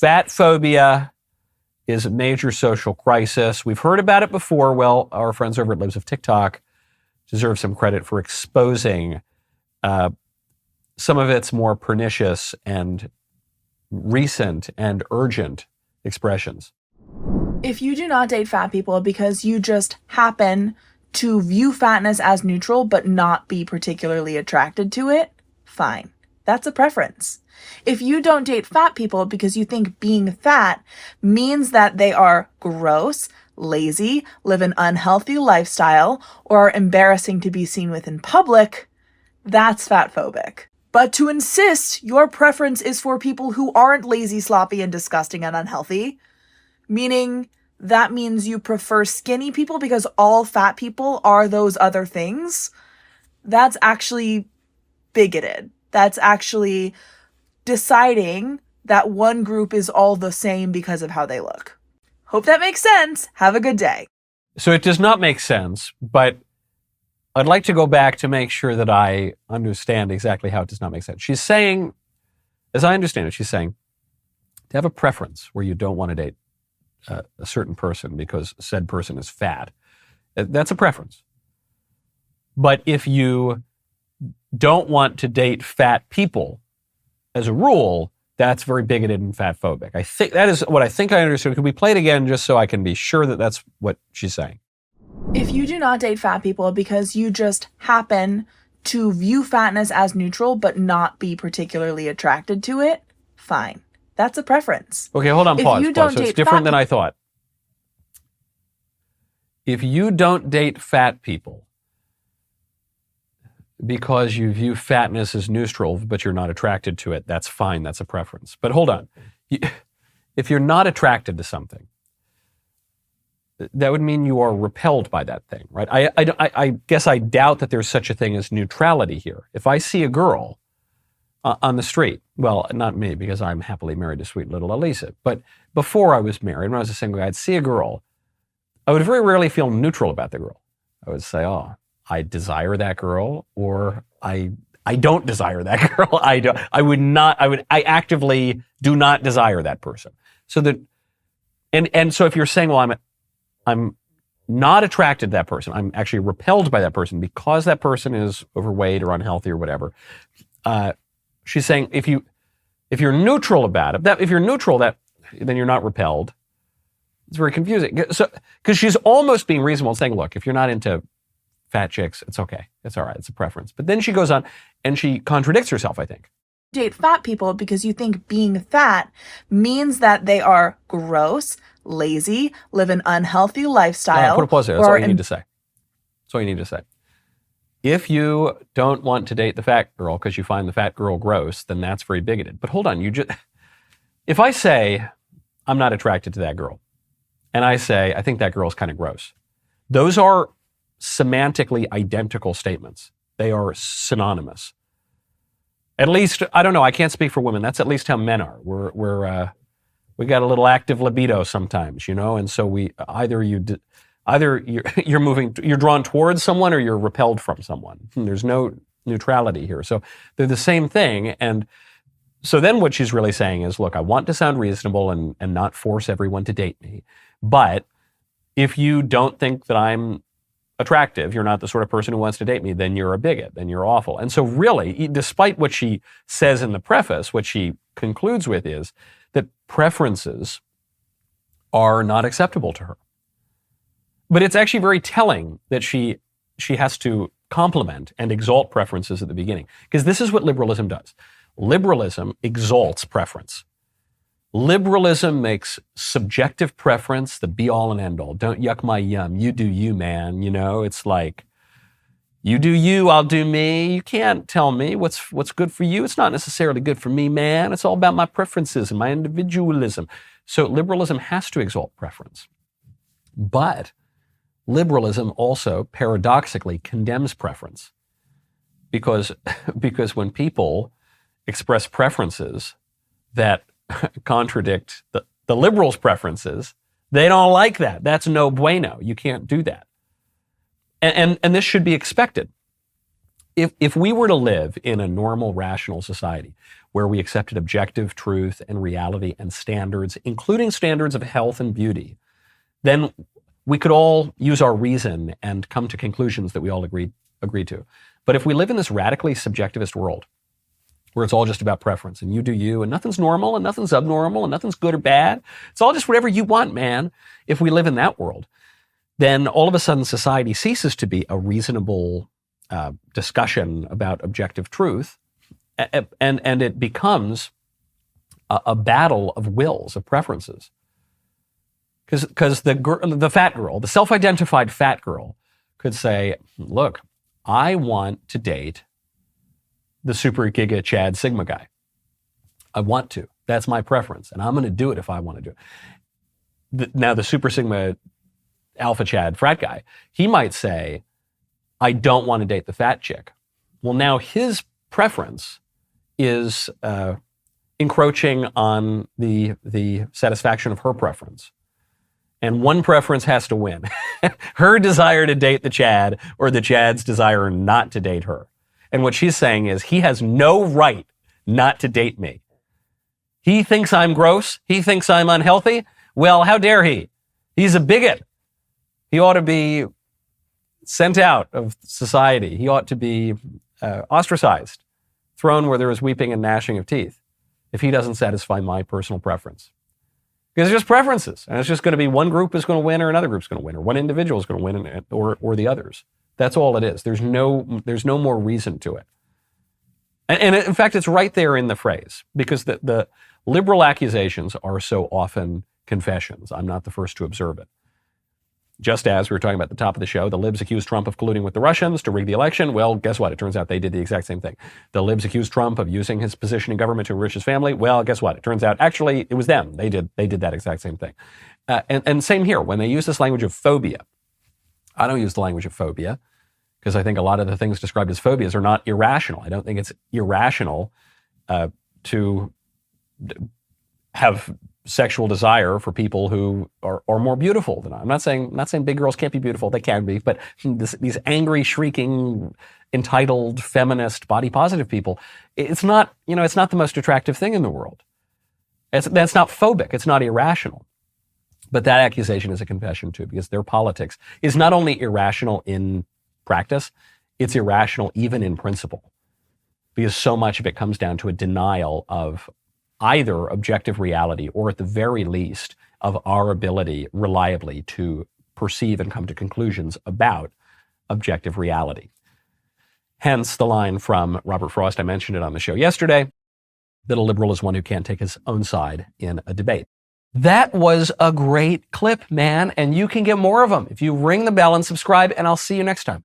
Fat phobia is a major social crisis. We've heard about it before. Well, our friends over at Libs of TikTok deserve some credit for exposing some of its more pernicious and recent and urgent expressions. If you do not date fat people because you just happen to view fatness as neutral but not be particularly attracted to it, fine. That's a preference. If you don't date fat people because you think being fat means that they are gross, lazy, live an unhealthy lifestyle, or are embarrassing to be seen with in public, that's fatphobic. But to insist your preference is for people who aren't lazy, sloppy, and disgusting and unhealthy, meaning that means you prefer skinny people because all fat people are those other things, that's actually bigoted. That's actually deciding that one group is all the same because of how they look. Hope that makes sense. Have a good day. So it does not make sense, but I'd like to go back to make sure that I understand exactly how it does not make sense. She's saying, as I understand it, she's saying to have a preference where you don't want to date a certain person because said person is fat. That's a preference. But if you don't want to date fat people, as a rule, that's very bigoted and fatphobic. I think that is what I think I understood. Could we play it again just so I can be sure that that's what she's saying? If you do not date fat people because you just happen to view fatness as neutral but not be particularly attracted to it, fine. That's a preference. Okay, hold on, pause. So it's different than I thought. If you don't date fat people because you view fatness as neutral, but you're not attracted to it, that's fine, that's a preference. But hold on. If you're not attracted to something, that would mean you are repelled by that thing, right? I guess I doubt that there's such a thing as neutrality here. If I see a girl on the street, well, not me, because I'm happily married to sweet little Elisa, but before I was married, when I was a single guy, I'd see a girl, I would very rarely feel neutral about the girl. I would say, oh, I desire that girl, or I don't desire that girl. I actively do not desire that person. So that, and so if you're saying, well, I'm not attracted to that person, I'm actually repelled by that person because that person is overweight or unhealthy or whatever. She's saying if you're neutral about it, then you're not repelled. It's very confusing. So because she's almost being reasonable and saying, look, if you're not into fat chicks, it's okay. It's all right. It's a preference. But then she goes on and she contradicts herself, I think. Date fat people because you think being fat means that they are gross, lazy, live an unhealthy lifestyle. Put a pause there. That's all you need to say. That's all you need to say. If you don't want to date the fat girl because you find the fat girl gross, then that's very bigoted. But hold on. If I say I'm not attracted to that girl, and I say I think that girl's kind of gross, those are semantically identical statements. They are synonymous. At least, I don't know, I can't speak for women. That's at least how men are. We got a little active libido sometimes, and so you're drawn towards someone or you're repelled from someone. There's no neutrality here. So they're the same thing. And so then what she's really saying is, look, I want to sound reasonable and not force everyone to date me. But if you don't think that I'm attractive, you're not the sort of person who wants to date me, then you're a bigot, then you're awful. And so really, despite what she says in the preface, what she concludes with is that preferences are not acceptable to her. But it's actually very telling that she has to compliment and exalt preferences at the beginning, because this is what liberalism does. Liberalism exalts preference. Liberalism makes subjective preference the be-all and end-all. Don't yuck my yum. You do you, man. It's like, you do you, I'll do me. You can't tell me what's good for you. It's not necessarily good for me, man. It's all about my preferences and my individualism. So liberalism has to exalt preference. But liberalism also paradoxically condemns preference. Because when people express preferences that contradict the liberals' preferences, they don't like that. That's no bueno. You can't do that. And this should be expected. if we were to live in a normal, rational society where we accepted objective truth and reality and standards, including standards of health and beauty, then we could all use our reason and come to conclusions that we all agree to. But if we live in this radically subjectivist world, where it's all just about preference, and you do you, and nothing's normal, and nothing's abnormal, and nothing's good or bad, it's all just whatever you want, man. If we live in that world, then all of a sudden society ceases to be a reasonable discussion about objective truth, and it becomes a battle of wills, of preferences. Because the fat girl, the self-identified fat girl, could say, look, I want to date the super giga Chad Sigma guy. I want to. That's my preference, and I'm going to do it if I want to do it. Now, the super Sigma Alpha Chad frat guy, he might say, I don't want to date the fat chick. Well, now his preference is encroaching on the satisfaction of her preference. And one preference has to win. Her desire to date the Chad, or the Chad's desire not to date her. And what she's saying is, he has no right not to date me. He thinks I'm gross. He thinks I'm unhealthy. Well, how dare he? He's a bigot. He ought to be sent out of society. He ought to be ostracized, thrown where there is weeping and gnashing of teeth, if he doesn't satisfy my personal preference. Because it's just preferences, and it's just going to be one group is going to win, or another group's going to win, or one individual is going to win, or the others. That's all it is. There's no more reason to it. And in fact, it's right there in the phrase, because the liberal accusations are so often confessions. I'm not the first to observe it. Just as we were talking about at the top of the show, the libs accused Trump of colluding with the Russians to rig the election. Well, guess what? It turns out they did the exact same thing. The libs accused Trump of using his position in government to enrich his family. Well, guess what? It turns out actually it was them. They did that exact same thing. And same here, when they use this language of phobia. I don't use the language of phobia because I think a lot of the things described as phobias are not irrational. I don't think it's irrational to have sexual desire for people who are more beautiful than I. I'm not saying big girls can't be beautiful. They can be, but these angry, shrieking, entitled, feminist, body positive people, it's not the most attractive thing in the world. That's not phobic. It's not irrational. But that accusation is a confession too, because their politics is not only irrational in practice, it's irrational even in principle, because so much of it comes down to a denial of either objective reality, or at the very least of our ability reliably to perceive and come to conclusions about objective reality. Hence the line from Robert Frost, I mentioned it on the show yesterday, that a liberal is one who can't take his own side in a debate. That was a great clip, man, and you can get more of them if you ring the bell and subscribe, and I'll see you next time.